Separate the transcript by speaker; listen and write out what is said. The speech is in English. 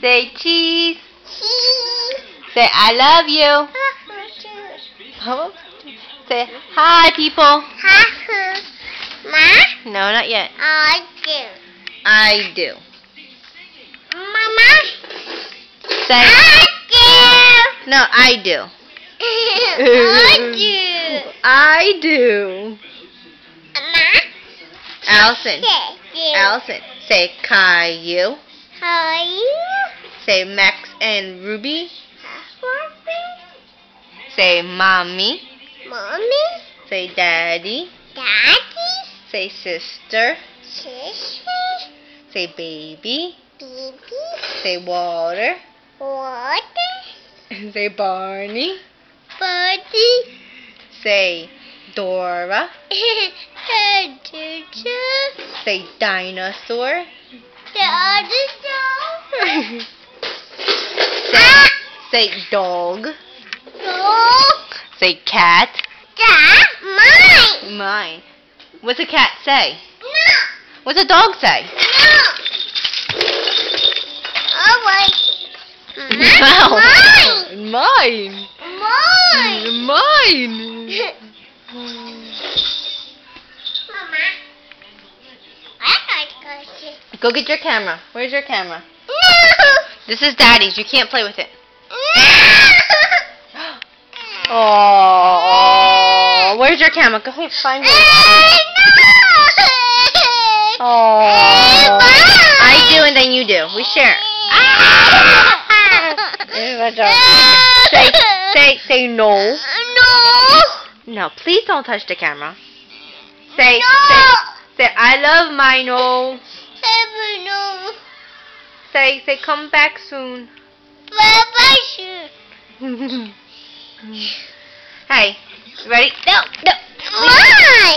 Speaker 1: Say cheese.
Speaker 2: Cheese.
Speaker 1: Say I love you. Oh. Say hi, people.
Speaker 2: Hi, Ma?
Speaker 1: No, not yet.
Speaker 2: I do.
Speaker 1: I do.
Speaker 2: Mama?
Speaker 1: Say
Speaker 2: I do.
Speaker 1: no, I do.
Speaker 2: I do.
Speaker 1: I do.
Speaker 2: Ma?
Speaker 1: Allison.
Speaker 2: Say,
Speaker 1: Allison. Say Caillou.
Speaker 2: how are you?
Speaker 1: Say Max and Ruby. Say Mommy.
Speaker 2: Mommy?
Speaker 1: Say Daddy.
Speaker 2: Daddy?
Speaker 1: Say Sister.
Speaker 2: Sister?
Speaker 1: Say Baby.
Speaker 2: Baby?
Speaker 1: Say Water.
Speaker 2: Water?
Speaker 1: Say Barney.
Speaker 2: Birdie?
Speaker 1: Say Dora.
Speaker 2: Teacher?
Speaker 1: Say Dinosaur.
Speaker 2: The other dog?
Speaker 1: Say Dog.
Speaker 2: Dog?
Speaker 1: Say Cat.
Speaker 2: That? Mine?
Speaker 1: Mine. What's a cat say?
Speaker 2: No.
Speaker 1: What's a dog say?
Speaker 2: No. Oh, wait.
Speaker 1: No.
Speaker 2: Mine.
Speaker 1: Mine.
Speaker 2: Mine.
Speaker 1: Mine.
Speaker 2: Mama. I like to.
Speaker 1: Go get your camera. Where's your camera?
Speaker 2: No.
Speaker 1: This is Daddy's. You can't play with it.
Speaker 2: No.
Speaker 1: Oh, where's your camera? Go ahead, find it. Oh, I do and then you do. We share. Say no.
Speaker 2: No.
Speaker 1: No, please don't touch the camera. Say
Speaker 2: No.
Speaker 1: say I love my no.
Speaker 2: No.
Speaker 1: Say come back soon.
Speaker 2: Bye-bye.
Speaker 1: Hey, ready? No.
Speaker 2: Why?